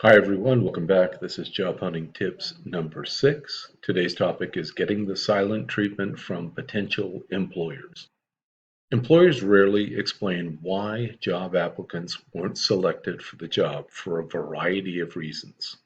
Hi everyone, welcome back. This is Job Hunting Tips number 6. Today's topic is getting the silent treatment from potential employers. Employers rarely explain why job applicants weren't selected for the job for a variety of reasons.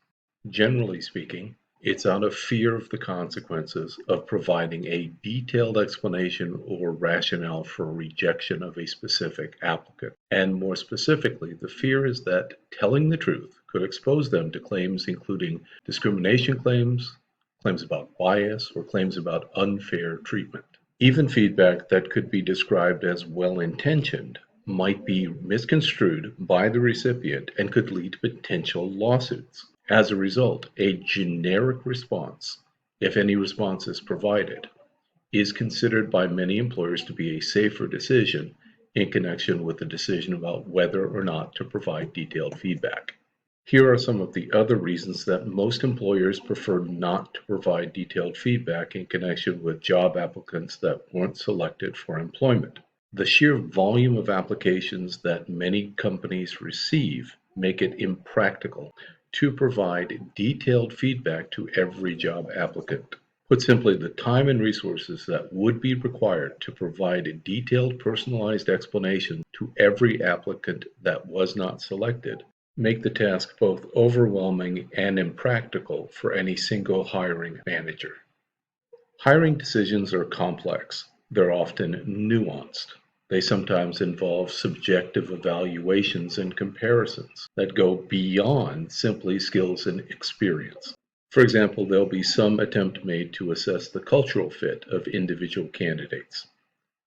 Generally speaking, it's out of fear of the consequences of providing a detailed explanation or rationale for rejection of a specific applicant. And more specifically, the fear is that telling the truth could expose them to claims including discrimination claims, claims about bias, or claims about unfair treatment. Even feedback that could be described as well-intentioned might be misconstrued by the recipient and could lead to potential lawsuits. As a result, a generic response, if any response is provided, is considered by many employers to be a safer decision in connection with the decision about whether or not to provide detailed feedback. Here are some of the other reasons that most employers prefer not to provide detailed feedback in connection with job applicants that weren't selected for employment. The sheer volume of applications that many companies receive make it impractical to provide detailed feedback to every job applicant. Put simply, the time and resources that would be required to provide a detailed personalized explanation to every applicant that was not selected make the task both overwhelming and impractical for any single hiring manager. Hiring decisions are complex. They're often nuanced. They sometimes involve subjective evaluations and comparisons that go beyond simply skills and experience. For example, there'll be some attempt made to assess the cultural fit of individual candidates.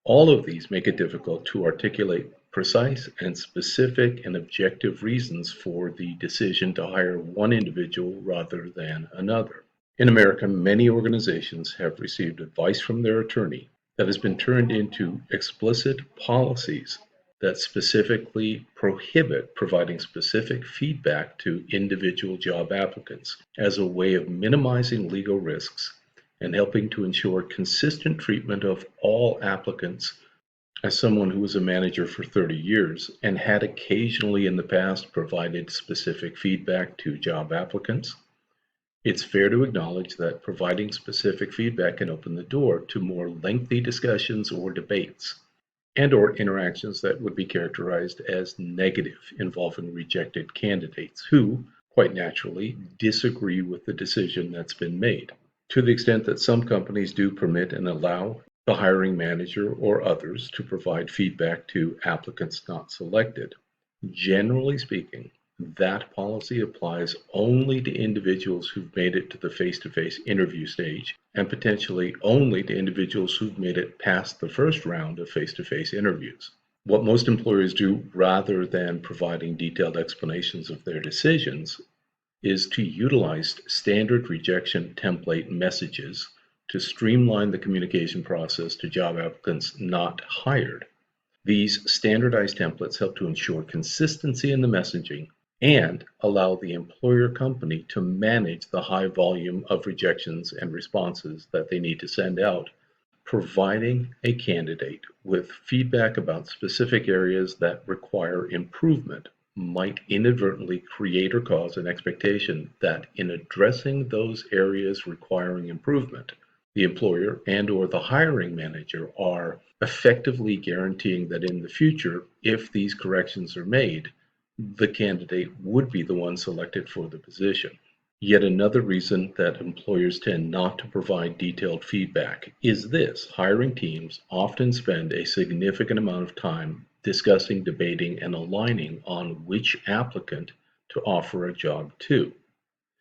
All of these make it difficult to articulate precise and specific and objective reasons for the decision to hire one individual rather than another. In America, many organizations have received advice from their attorney that has been turned into explicit policies that specifically prohibit providing specific feedback to individual job applicants as a way of minimizing legal risks and helping to ensure consistent treatment of all applicants. As someone who was a manager for 30 years and had occasionally in the past provided specific feedback to job applicants, it's fair to acknowledge that providing specific feedback can open the door to more lengthy discussions or debates, and/or interactions that would be characterized as negative involving rejected candidates who, quite naturally, disagree with the decision that's been made. To the extent that some companies do permit and allow the hiring manager or others to provide feedback to applicants not selected, generally speaking, that policy applies only to individuals who've made it to the face-to-face interview stage and potentially only to individuals who've made it past the first round of face-to-face interviews. What most employers do, rather than providing detailed explanations of their decisions, is to utilize standard rejection template messages to streamline the communication process to job applicants not hired. These standardized templates help to ensure consistency in the messaging and allow the employer company to manage the high volume of rejections and responses that they need to send out, providing a candidate with feedback about specific areas that require improvement might inadvertently create or cause an expectation that in addressing those areas requiring improvement, the employer and/or the hiring manager are effectively guaranteeing that in the future, if these corrections are made, the candidate would be the one selected for the position. Yet another reason that employers tend not to provide detailed feedback is this: hiring teams often spend a significant amount of time discussing, debating, and aligning on which applicant to offer a job to.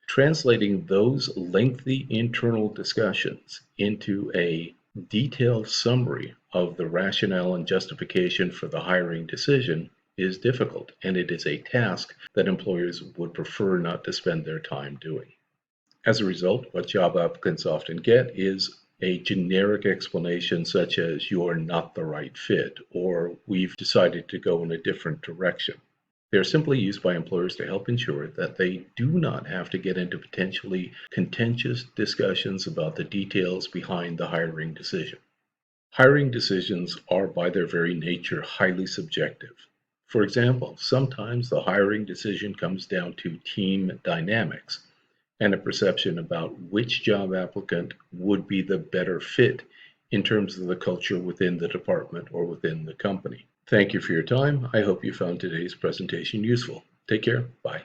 Translating those lengthy internal discussions into a detailed summary of the rationale and justification for the hiring decision is difficult, and it is a task that employers would prefer not to spend their time doing. As a result, what job applicants often get is a generic explanation such as "you're not the right fit" or "we've decided to go in a different direction." They are simply used by employers to help ensure that they do not have to get into potentially contentious discussions about the details behind the hiring decision. Hiring decisions are by their very nature highly subjective. For example, sometimes the hiring decision comes down to team dynamics and a perception about which job applicant would be the better fit in terms of the culture within the department or within the company. Thank you for your time. I hope you found today's presentation useful. Take care. Bye.